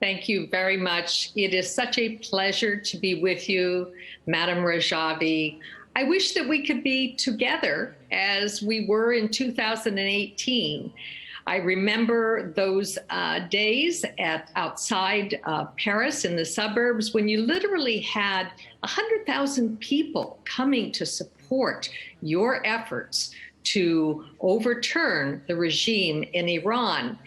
Thank you very much. It is such a pleasure to be with you, Madam Rajavi. I wish that we could be together as we were in 2018. I remember those days outside Paris in the suburbs when you literally had 100,000 people coming to support your efforts to overturn the regime in Iran.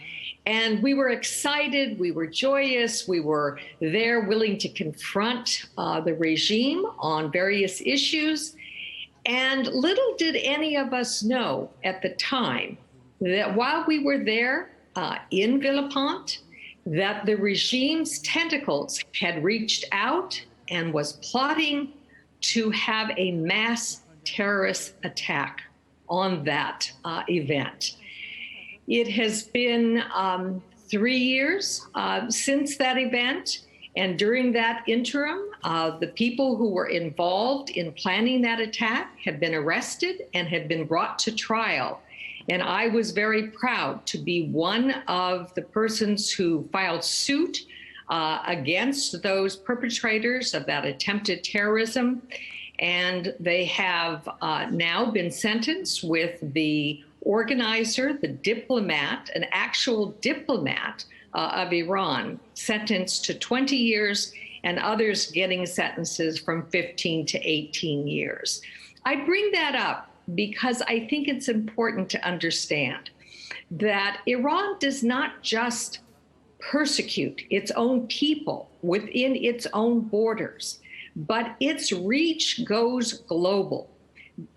And we were excited, we were joyous, we were there willing to confront the regime on various issues. And little did any of us know at the time that while we were there in Villepinte, that the regime's tentacles had reached out and was plotting to have a mass terrorist attack on that event. It has been 3 years since that event. And during that interim, the people who were involved in planning that attack have been arrested and have been brought to trial. And I was very proud to be one of the persons who filed suit against those perpetrators of that attempted terrorism. And they have now been sentenced with the organizer, the diplomat, an actual diplomat of Iran, sentenced to 20 years, and others getting sentences from 15 to 18 years. I bring that up because I think it's important to understand that Iran does not just persecute its own people within its own borders, but its reach goes global.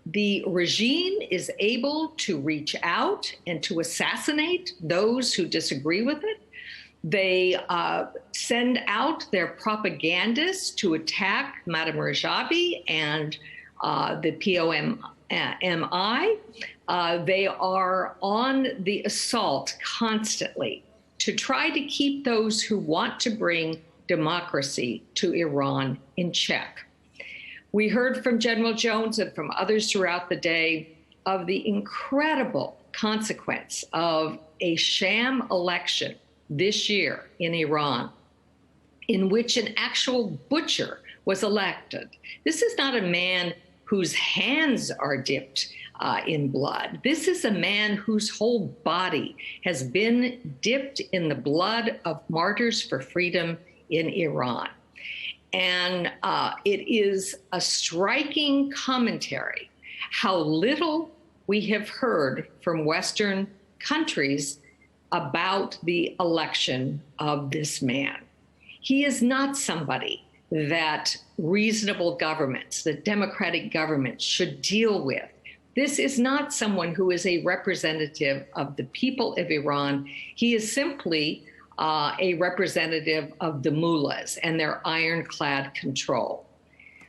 The regime is able to reach out and to assassinate those who disagree with it. They send out their propagandists to attack Madame Rajavi and the POMI. They are on the assault constantly to try to keep those who want to bring democracy to Iran in check. We heard from General Jones and from others throughout the day of the incredible consequence of a sham election this year in Iran, in which an actual butcher was elected. This is not a man whose hands are dipped in blood. This is a man whose whole body has been dipped in the blood of martyrs for freedom in Iran. And it is a striking commentary how little we have heard from Western countries about the election of this man. He is not somebody that reasonable governments, that democratic governments should deal with. This is not someone who is a representative of the people of Iran. He is simply a representative of the mullahs and their ironclad control.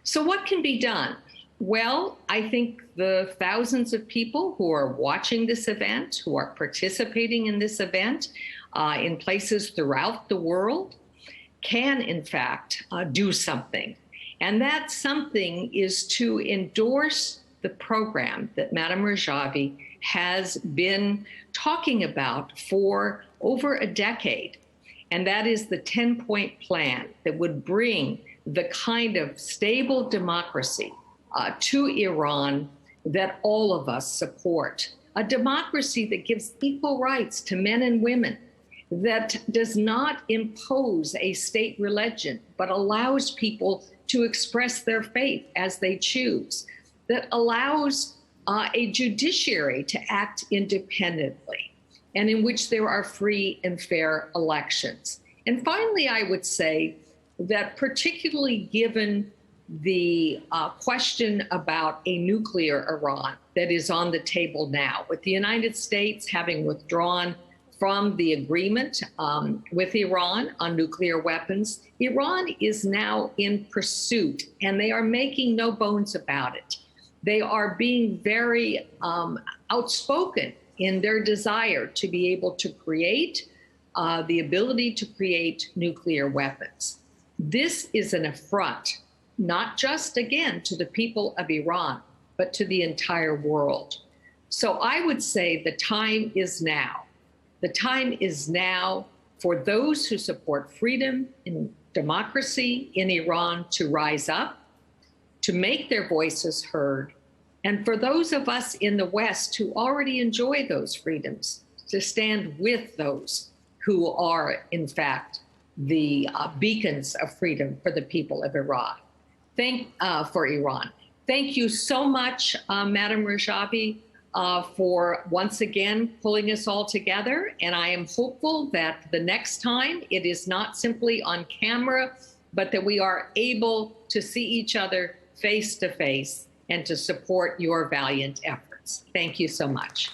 So what can be done? Well, I think the thousands of people who are watching this event, who are participating in this event in places throughout the world, can in fact do something. And that something is to endorse the program that Madame Rajavi has been talking about for over a decade. And that is the 10-point plan that would bring the kind of stable democracy to Iran that all of us support. A democracy that gives equal rights to men and women, that does not impose a state religion, but allows people to express their faith as they choose, that allows a judiciary to act independently, and in which there are free and fair elections. And finally, I would say that particularly given the question about a nuclear Iran that is on the table now, with the United States having withdrawn from the agreement with Iran on nuclear weapons, Iran is now in pursuit, and they are making no bones about it. They are being very outspoken in their desire to be able to create the ability to create nuclear weapons. This is an affront, not just, again, to the people of Iran, but to the entire world. So I would say the time is now. The time is now for those who support freedom and democracy in Iran to rise up, to make their voices heard, and for those of us in the West who already enjoy those freedoms, to stand with those who are, in fact, the beacons of freedom for the people of Iran. For Iran. Thank you so much, Madam Rajavi, for once again pulling us all together. And I am hopeful that the next time it is not simply on camera, but that we are able to see each other face to face and to support your valiant efforts. Thank you so much.